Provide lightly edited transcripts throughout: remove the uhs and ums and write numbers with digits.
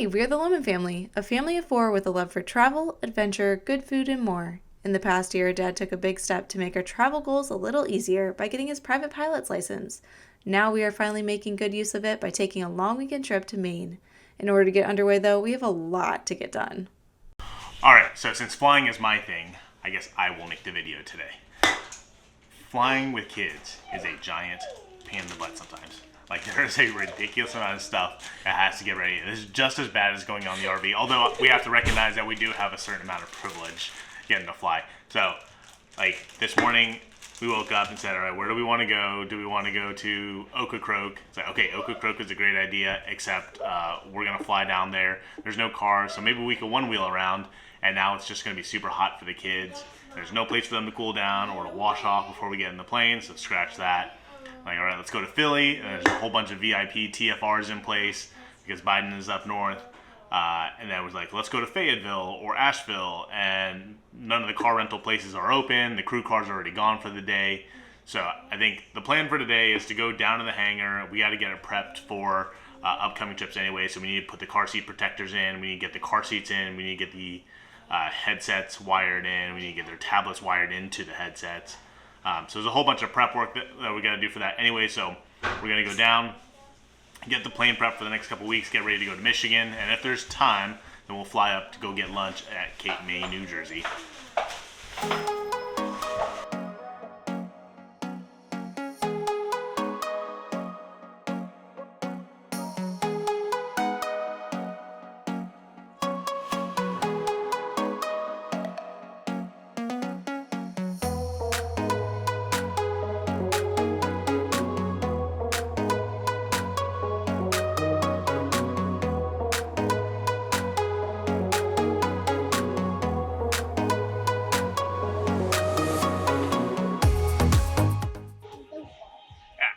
Hi, we're the Lowman family, a family of 4 with a love for travel, adventure, good food, and more. In the past year, Dad took a big step to make our travel goals a little easier by getting his private pilot's license. Now we are finally making good use of it by taking a long weekend trip to Maine. In order to get underway, though, we have a lot to get done. Alright, so since flying is my thing, I guess I will make the video today. Flying with kids is a giant pain in the butt sometimes. Like, there's a ridiculous amount of stuff that has to get ready. This is just as bad as going on the RV, although we have to recognize that we do have a certain amount of privilege getting to fly. So, like, this morning, we woke up and said, all right, where do we want to go? Do we want to go to Ocracoke? It's like, okay, Ocracoke is a great idea, except we're going to fly down there. There's no car, so maybe we could one-wheel around, and now it's just going to be super hot for the kids. There's no place for them to cool down or to wash off before we get in the plane, so scratch that. Like, all right, let's go to Philly. And there's a whole bunch of VIP TFRs in place because Biden is up north. And then it was like, let's go to Fayetteville or Asheville. And none of the car rental places are open. The crew cars are already gone for the day. So I think the plan for today is to go down to the hangar. We got to get it prepped for upcoming trips anyway. So we need to put the car seat protectors in. We need to get the car seats in. We need to get the headsets wired in. We need to get their tablets wired into the headsets. So there's a whole bunch of prep work that we got to do for that anyway. So we're going to go down, get the plane prep for the next couple weeks, get ready to go to Michigan. And if there's time, then we'll fly up to go get lunch at Cape May, New Jersey.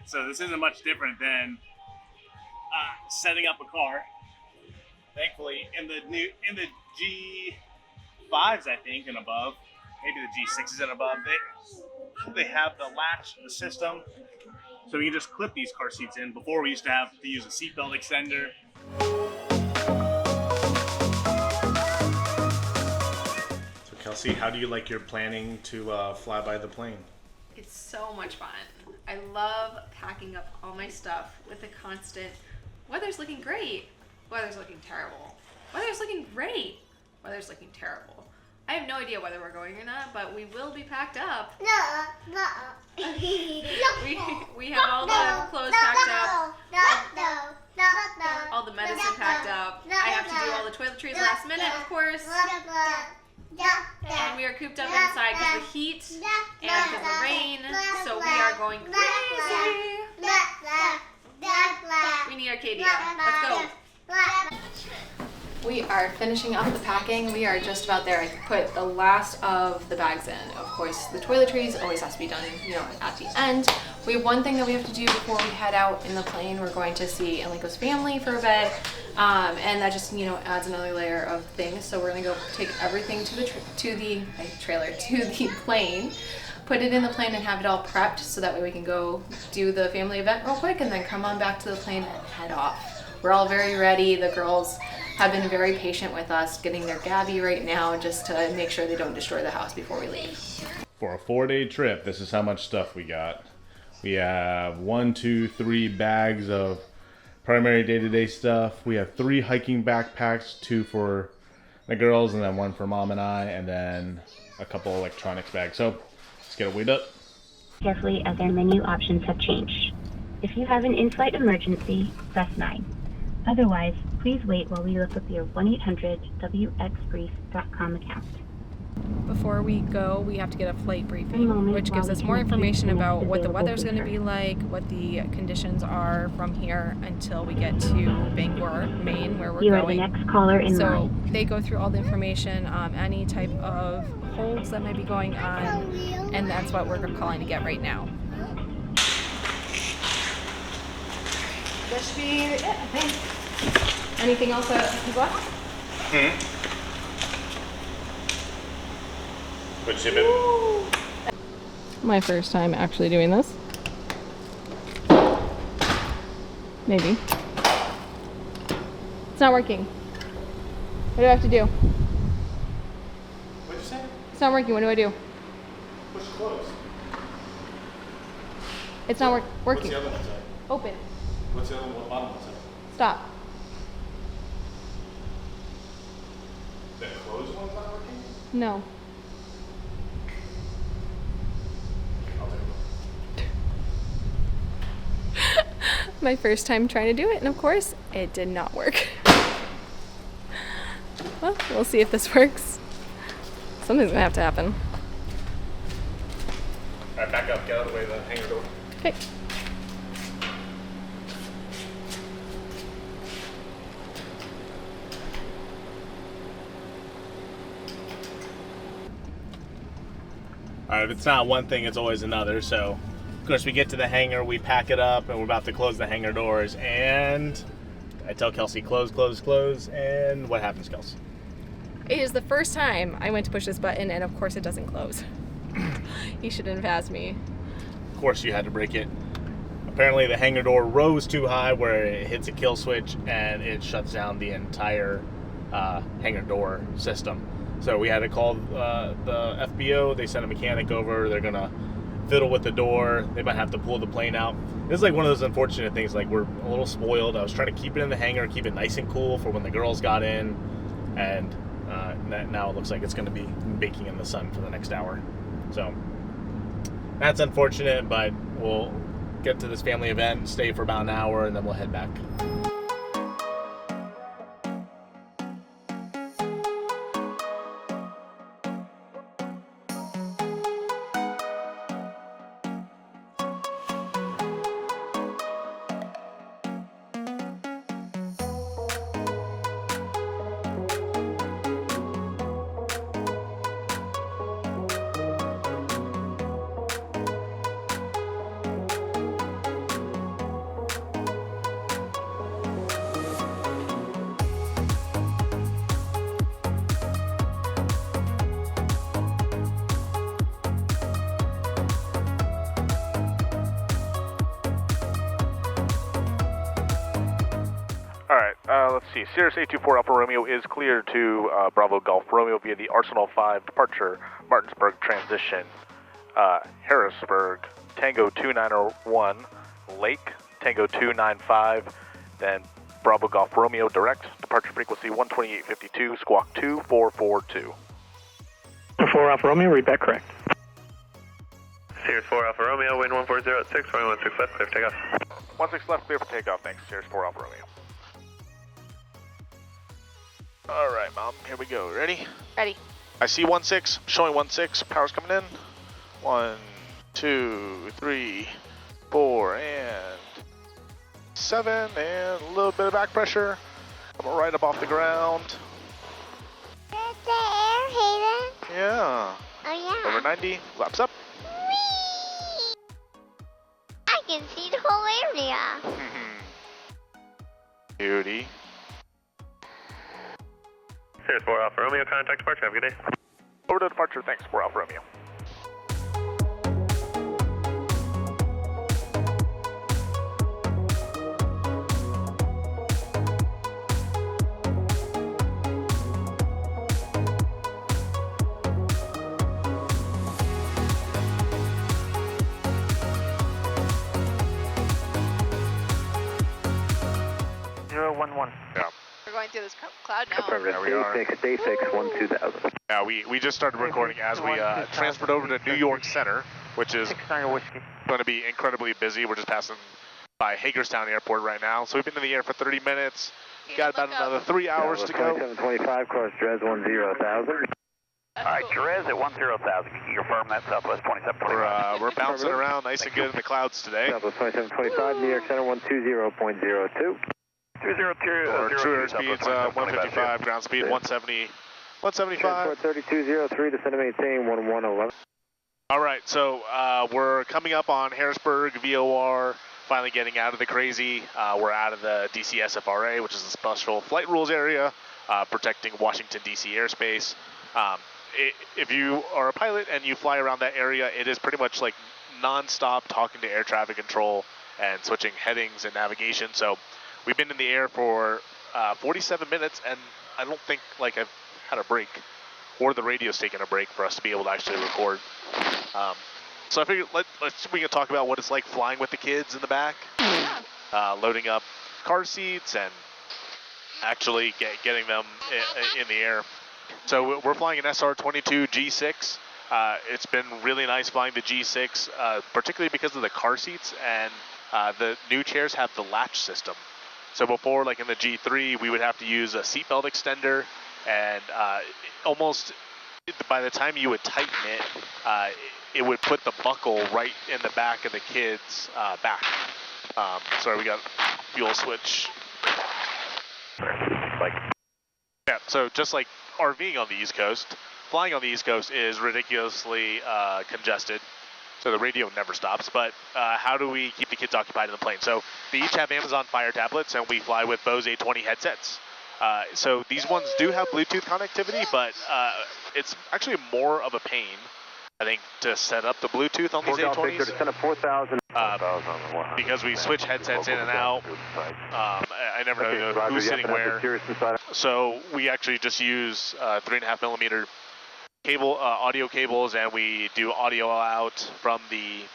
So this isn't much different than setting up a car. Thankfully, in the G5s, I think, and above, maybe the G6s and above, they have the latch, the system, so we can just clip these car seats in. Before, we used to have to use a seatbelt extender. So Kelsey, how do you like your planning to fly by the plane? It's so much fun. I love packing up all my stuff with the constant, weather's looking great, weather's looking terrible, weather's looking great, weather's looking terrible. I have no idea whether we're going or not, but we will be packed up. we have all the clothes packed up, all the medicine packed up. I have to do all the toiletries last minute, of course. And we are cooped up inside because of the heat and because of the rain, so we are going crazy. We need Arcadia. Let's go. We are finishing up the packing. We are just about there. I put the last of the bags in. Of course, the toiletries always has to be done, at the end. We have one thing that we have to do before we head out in the plane. We're going to see Enrico's family for a bit, and that just adds another layer of things. So we're gonna go take everything to the plane, put it in the plane, and have it all prepped so that way we can go do the family event real quick, and then come on back to the plane and head off. We're all very ready. The girls have been very patient with us, getting their Gabby right now just to make sure they don't destroy the house before we leave. For a 4-day trip, this is how much stuff we got. We have 1, 2, 3 bags of primary day-to-day stuff. We have 3 hiking backpacks, 2 for the girls, and then 1 for Mom and I, and then a couple electronics bags. So let's get it weighed up. Carefully, as our menu options have changed. If you have an in-flight emergency, press 9. Otherwise, please wait while we look up your 1-800-WXBrief.com account. Before we go, we have to get a flight briefing, which gives us more information about what the weather's going to be like, what the conditions are from here until we get to Bangor, Maine, where we're going. You are the next caller in line. So they go through all the information, any type of holds that might be going on, and that's what we're calling to get right now. That should be it, I think. Anything else that is left? What'd you say, baby? My first time actually doing this. Maybe. It's not working. What do I have to do? What'd you say? It's not working. What do I do? Push close. It's not working. What's the other one say? Open. What's the other one? What bottom one say? Stop. The closed one's not working? No. I'll take a look. My first time trying to do it, and of course, it did not work. Well, we'll see if this works. Something's gonna have to happen. Alright, back up. Get out of the way of the hangar door. Okay. Alright, if it's not one thing, it's always another. So, of course, we get to the hangar, we pack it up, and we're about to close the hangar doors. And I tell Kelsey, close, close, close. And what happens, Kelsey? It is the first time I went to push this button, and of course it doesn't close. You shouldn't have asked me. Of course, you had to break it. Apparently, the hangar door rose too high where it hits a kill switch, and it shuts down the entire hangar door system. So we had to call the FBO. They sent a mechanic over. They're gonna fiddle with the door. They might have to pull the plane out. This is like one of those unfortunate things. Like, we're a little spoiled. I was trying to keep it in the hangar, keep it nice and cool for when the girls got in, and now it looks like it's going to be baking in the sun for the next hour. So that's unfortunate, but we'll get to this family event, stay for about an hour, and then we'll head back. Let's see. Cirrus 824 Alpha Romeo is cleared to Bravo Golf Romeo via the Arsenal 5 departure, Martinsburg transition, Harrisburg, Tango 291, Lake, Tango 295, then Bravo Golf Romeo direct, departure frequency 128.52, squawk 2442. 4 Alpha Romeo, read back correct. Cirrus 4 Alpha Romeo, wind 1406, runway 16 left, clear for takeoff. 16 left, clear for takeoff, thanks. Cirrus 4 Alpha Romeo. Alright, Mom, here we go. Ready? Ready. I see 16, showing 16, power's coming in. 1, 2, 3, 4, and 7, and a little bit of back pressure. Coming right up off the ground. There's the air, Hayden. Yeah. Oh, yeah. Over 90, flaps up. Whee! I can see the whole area. Beauty. Cirrus 4 Alpha Romeo, contact departure, have a good day. Over to departure, thanks, 4 Alpha Romeo. Yeah. We're going through this cloud now. There we are. Day 6, 12000. Yeah, we just started recording as we transferred over to New York Center, which is going to be incredibly busy. We're just passing by Hagerstown Airport right now. So we've been in the air for 30 minutes. Got about another 3 hours to go. 2725, cross Drez 10,000. That's All right, cool. Jerez at 10,000. Can you confirm that Southwest 2725? We're bouncing around nice and good in the clouds today. Southwest 2725, New York Center 120.02. 202. Our true airspeed's 155, ground speed 170, 175. 3203, descend to maintain 1111. All right, so we're coming up on Harrisburg, VOR, finally getting out of the crazy. We're out of the DC SFRA, which is the Special Flight Rules area, protecting Washington, D.C. airspace. If you are a pilot and you fly around that area, it is pretty much like non-stop talking to air traffic control and switching headings and navigation. So we've been in the air for 47 minutes, and I don't think like I've had a break, or the radio's taken a break for us to be able to actually record. So I figured we can talk about what it's like flying with the kids in the back, loading up car seats and actually getting them in the air. So we're flying an SR-22 G6. It's been really nice flying the G6, particularly because of the car seats, and the new chairs have the latch system. So before, like in the G3, we would have to use a seatbelt extender, and almost by the time you would tighten it, it would put the buckle right in the back of the kid's back. Sorry, we got fuel switch. Yeah, so just like RVing on the East Coast, flying on the East Coast is ridiculously congested, so the radio never stops. But how do we keep the kids occupied in the plane? So they each have Amazon Fire tablets, and we fly with Bose A20 headsets. So these ones do have Bluetooth connectivity, but it's actually more of a pain, I think, to set up the Bluetooth on these A20s. Because we switch headsets in and out. I never know who's sitting where. So we actually just use 3.5 millimeter cable, audio cables, and we do audio out from the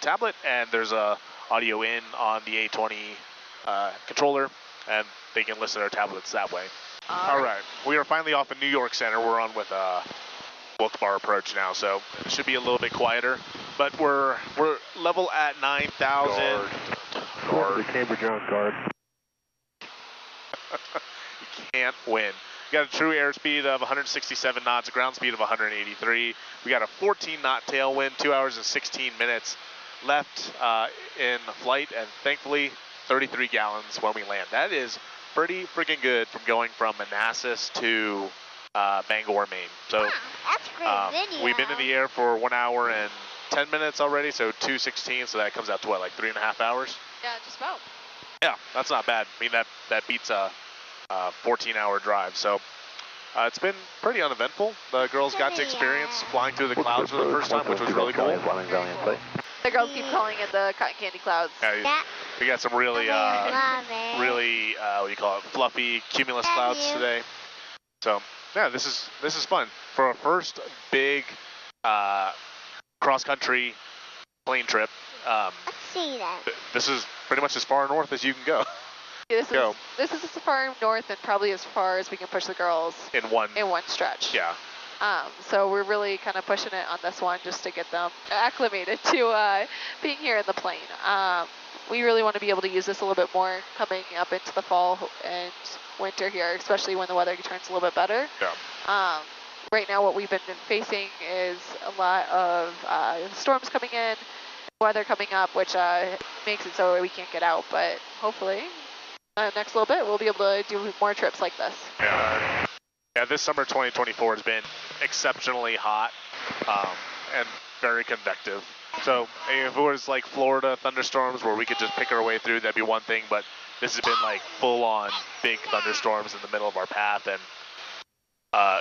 tablet, and there's a audio in on the A20 controller, and they can listen to our tablets that way. All right, we are finally off in New York Center. We're on with Wilkes-Barre approach now, so it should be a little bit quieter. But we're level at 9,000. Guard. Cambridge on guard. You can't win. We got a true airspeed of 167 knots, a ground speed of 183. We got a 14 knot tailwind, 2 hours and 16 minutes left in flight, and thankfully 33 gallons when we land. That is pretty freaking good from going from Manassas to Bangor, Maine. So that's great video. We've been in the air for 1 hour and 10 minutes already, so 2:16, so that comes out to what, like 3.5 hours? Yeah, just about. Yeah, that's not bad. I mean, that beats a 14-hour drive. So it's been pretty uneventful. The girls got to experience flying through the clouds for the first time, which was really cool. The girls keep calling it the cotton candy clouds. Yeah, we got some really, really, what do you call it, fluffy cumulus clouds today. So yeah, this is fun for our first big cross-country plane trip. Let's see that. This is pretty much as far north as you can go. This is as far north and probably as far as we can push the girls in one stretch. Yeah. So we're really kind of pushing it on this one just to get them acclimated to being here in the plane. We really want to be able to use this a little bit more coming up into the fall and winter here, especially when the weather turns a little bit better. Yeah. Right now what we've been facing is a lot of storms coming in, weather coming up, which makes it so we can't get out, but hopefully next little bit we'll be able to do more trips like this. Yeah, this summer 2024 has been exceptionally hot and very convective. So if it was like Florida thunderstorms where we could just pick our way through, that'd be one thing, but this has been like full-on big thunderstorms in the middle of our path, and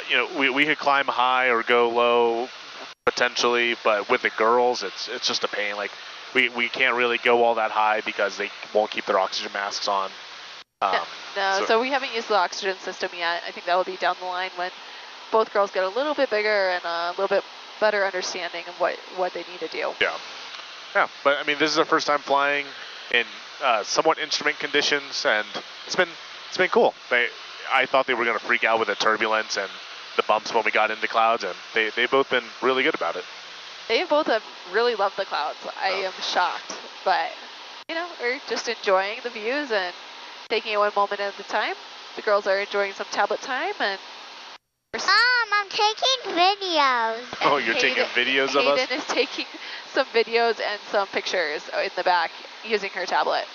you know, we could climb high or go low potentially, but with the girls, it's just a pain. Like we can't really go all that high because they won't keep their oxygen masks on. So we haven't used the oxygen system yet. I think that will be down the line when both girls get a little bit bigger and a little bit better understanding of what they need to do. Yeah, but I mean, this is our first time flying in somewhat instrument conditions, and it's been cool. I thought they were going to freak out with the turbulence and the bumps when we got into clouds, and they've both been really good about it. They both have really loved the clouds. I am shocked, but you know, we're just enjoying the views and taking it one moment at a time. The girls are enjoying some tablet time, and I'm taking videos. Oh, you're taking videos of us? Hayden is taking some videos and some pictures in the back using her tablet.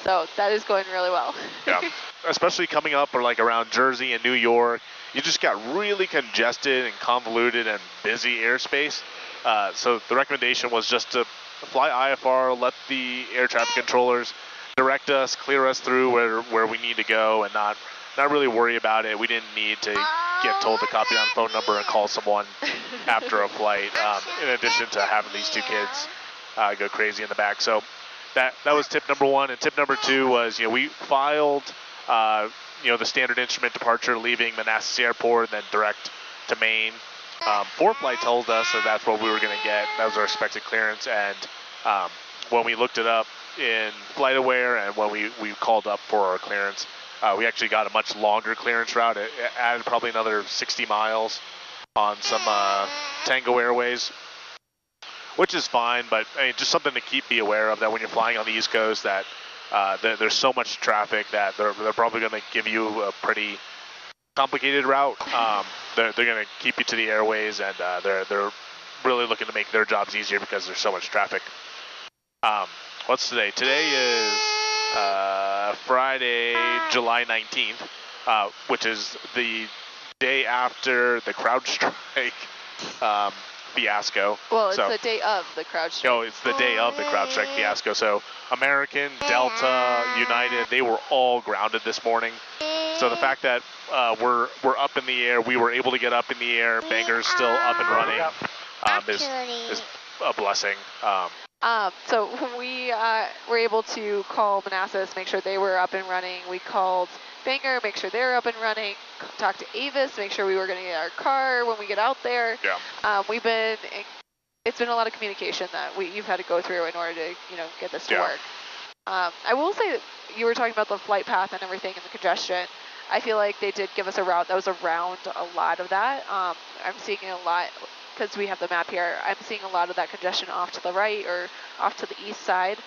So that is going really well. Yeah, especially coming up or like around Jersey and New York, you just got really congested and convoluted and busy airspace. So the recommendation was just to fly IFR, let the air traffic controllers direct us, clear us through where we need to go, and not really worry about it. We didn't need to get told to copy on phone number and call someone after a flight, in addition to having these two kids go crazy in the back. So that was tip number one. And tip number two was, you know, we filed the standard instrument departure leaving Manassas Airport, and then direct to Maine. 4 flight told us that that's what we were going to get. That was our expected clearance. And when we looked it up in FlightAware and when we called up for our clearance, we actually got a much longer clearance route. It added probably another 60 miles on some Tango Airways, which is fine, but I mean, just something to be aware of, that when you're flying on the East Coast, that there's so much traffic that they're probably going to give you a pretty complicated route. They're going to keep you to the airways, and they're really looking to make their jobs easier because there's so much traffic. What's today? Today is Friday, July 19th, which is the day after the CrowdStrike fiasco. Well, it's the day of the CrowdStrike. No, it's the day of the CrowdStrike fiasco. So American, Delta, United, they were all grounded this morning. So the fact that we're up in the air, we were able to get up in the air, Bangor's still up and running, is a blessing. So we were able to call Manassas, make sure they were up and running. We called Bangor, make sure they're up and running. Talked to Avis, make sure we were going to get our car when we get out there. Yeah. It's been a lot of communication that you've had to go through in order to get this to work. I will say that you were talking about the flight path and everything and the congestion. I feel like they did give us a route that was around a lot of that. I'm seeing a lot, because we have the map here, I'm seeing a lot of that congestion off to the right or off to the east side.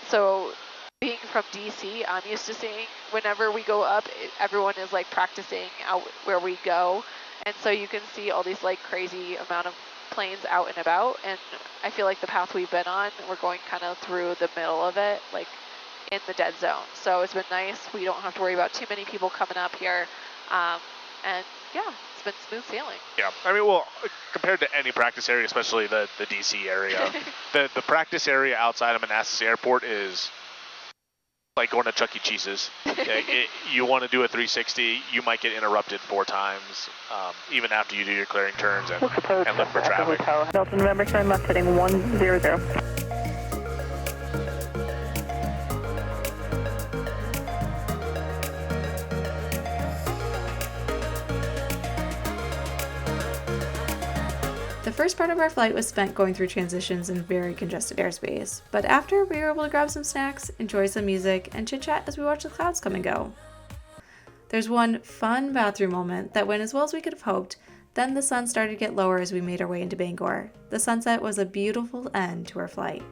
So being from DC, I'm used to seeing whenever we go up, everyone is like practicing out where we go. And so you can see all these like crazy amount of planes out and about. And I feel like the path we've been on, we're going kind of through the middle of it, like in the dead zone. So it's been nice. We don't have to worry about too many people coming up here. And yeah, it's been smooth sailing. Yeah, I mean, well, compared to any practice area, especially the DC area, the practice area outside of Manassas Airport is like going to Chuck E. Cheese's. You want to do a 360, you might get interrupted 4 times, even after you do your clearing turns and look for traffic. Delta November 7 left heading 100. The first part of our flight was spent going through transitions in very congested airspace, but after we were able to grab some snacks, enjoy some music, and chit-chat as we watch the clouds come and go. There's one fun bathroom moment that went as well as we could have hoped. Then the sun started to get lower as we made our way into Bangor. The sunset was a beautiful end to our flight.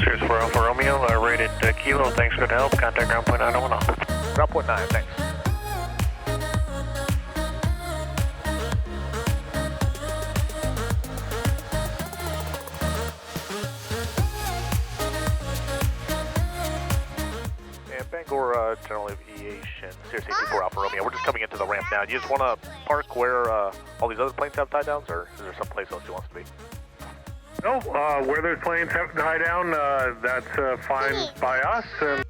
Cirrus 4 Alpha Romeo, rated Kilo, thanks for the help. Contact ground point 910. Ground point 9, thanks. And Bangor General Aviation, Cirrus 84 Alpha Romeo. We're just coming into the ramp now. Do you just want to park where all these other planes have tie downs, or is there some place else you want us to be? No, where those planes have to tie down, that's fine by us. And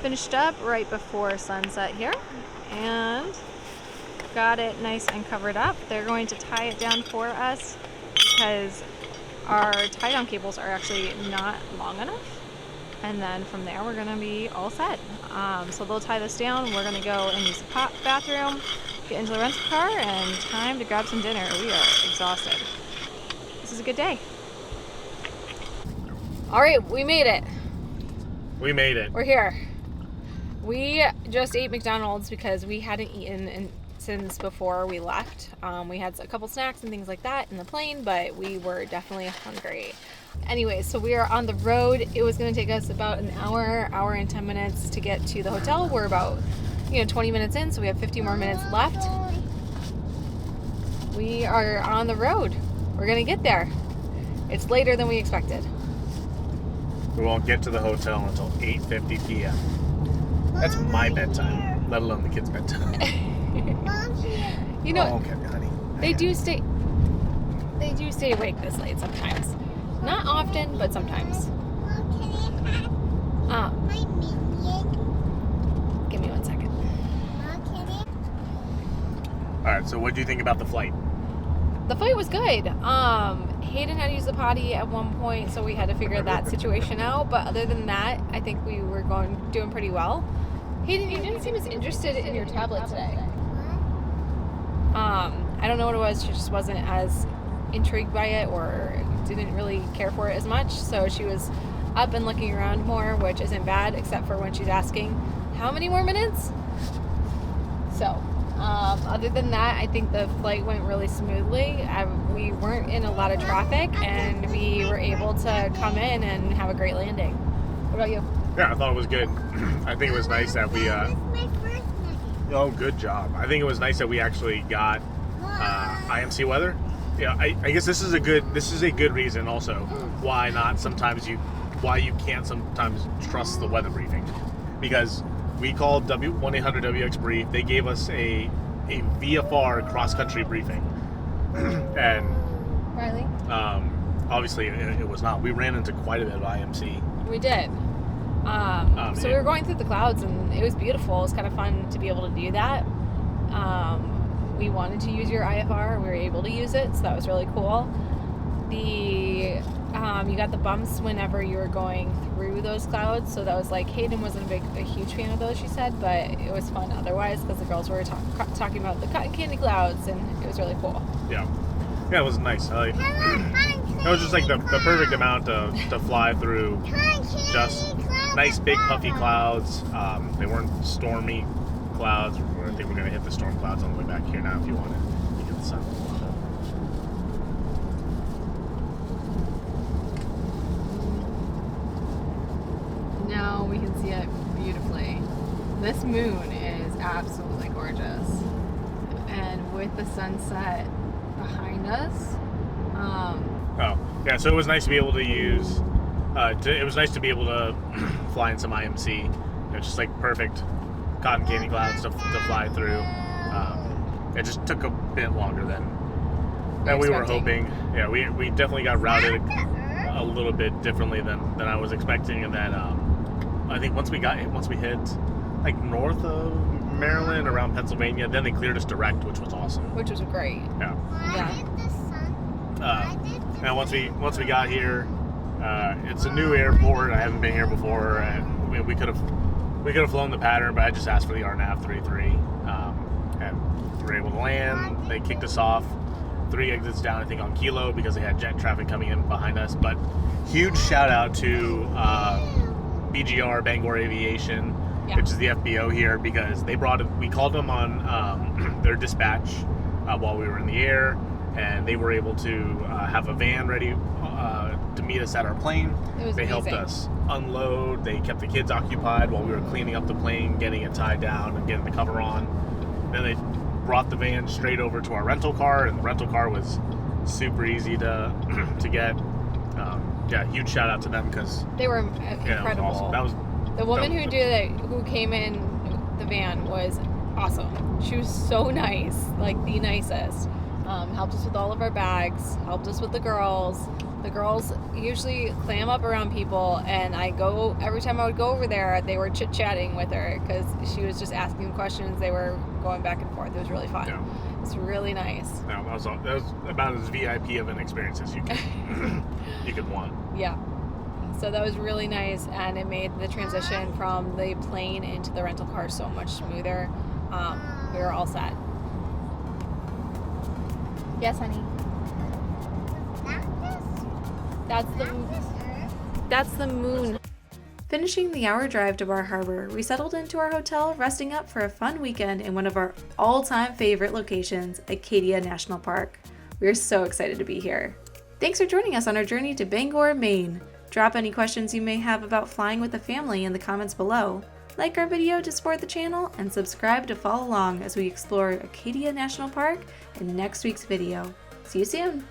Finished up right before sunset here, and got it nice and covered up. They're going to tie it down for us because our tie down cables are actually not long enough, and then from there we're going to be all set. So they'll tie this down. We're going to go and use the bathroom, get into the rental car, and time to grab some dinner. We are exhausted. This is a good day. All right, we made it. We made it. We're here. We just ate McDonald's because we hadn't eaten since before we left. We had a couple snacks and things like that in the plane, but we were definitely hungry. Anyway, so we are on the road. It was going to take us about an hour and 10 minutes to get to the hotel. We're about 20 minutes in, so we have 50 more minutes left. We are on the road. We're going to get there. It's later than we expected. We won't get to the hotel until 8:50 p.m. That's my bedtime, let alone the kids' bedtime. Okay, honey. They do stay awake this late sometimes. Not often, but sometimes. Give me 1 second. Alright, so what do you think about the flight? The flight was good. Hayden had to use the potty at one point, so we had to figure that situation out. But other than that, I think we were doing pretty well. Hayden, you didn't seem as interested in your tablet today. I don't know what it was. She just wasn't as intrigued by it or didn't really care for it as much. So she was up and looking around more, which isn't bad, except for when she's asking, how many more minutes? So, other than that, I think the flight went really smoothly. We weren't in a lot of traffic, and we were able to come in and have a great landing. What about you? Yeah, I thought it was good. I think it was nice that we... Oh, good job. I think it was nice that we actually got IMC weather. Yeah, I guess this is a good reason also why you can't sometimes trust the weather briefing, because we called 1-800-WX-BRIEF. They gave us a VFR cross-country briefing, and Riley? Obviously it was not. We ran into quite a bit of IMC. We did. So we were going through the clouds, and it was beautiful. It was kind of fun to be able to do that. We wanted to use your IFR. We were able to use it, so that was really cool. You got the bumps whenever you were going through those clouds, so that was like, Hayden wasn't a huge fan of those, she said, but it was fun otherwise because the girls were talking about the cotton candy clouds, and it was really cool. Yeah, it was nice. It was just like the perfect amount to fly through. Just nice big puffy clouds. They weren't stormy clouds. I think we're going to hit the storm clouds on the way back here now if you want to get the sun. Now we can see it beautifully. This moon is absolutely gorgeous. And with the sunset behind us. So it was nice to be able to use... it was nice to be able to fly in some IMC. Just like perfect cotton candy clouds to fly through. It just took a bit longer than we were hoping. Yeah, we definitely got routed a little bit differently than I was expecting, and then I think once we hit like north of Maryland, around Pennsylvania, then they cleared us direct, which was awesome. Which was great. Yeah. And once we got here, it's a new airport. I haven't been here before, and we could have flown the pattern, but I just asked for the RNAV 33, and we were able to land. They kicked us off 3 exits down, I think, on Kilo because they had jet traffic coming in behind us. But huge shout out to BGR, Bangor Aviation, which is the FBO here, because we called them on their dispatch while we were in the air, and they were able to have a van ready to meet us at our plane. They helped us unload. They kept the kids occupied while we were cleaning up the plane, getting it tied down and getting the cover on. Then they brought the van straight over to our rental car, and the rental car was super easy to get. Huge shout out to them because they were incredible. Awesome. That was the woman who came in the van was awesome. She was so nice, like the nicest. Helped us with all of our bags, helped us with the girls. The girls usually clam up around people, and every time I would go over there, they were chit-chatting with her because she was just asking questions. They were going back and forth. It was really fun. Yeah. It's really nice. Yeah, that was about as VIP of an experience as you could want. Yeah. So that was really nice, and it made the transition from the plane into the rental car so much smoother. We were all set. Yes, honey. That's the moon. Finishing the hour drive to Bar Harbor, we settled into our hotel, resting up for a fun weekend in one of our all-time favorite locations, Acadia National Park. We are so excited to be here. Thanks for joining us on our journey to Bangor, Maine. Drop any questions you may have about flying with the family in the comments below. Like our video to support the channel, and subscribe to follow along as we explore Acadia National Park in next week's video. See you soon!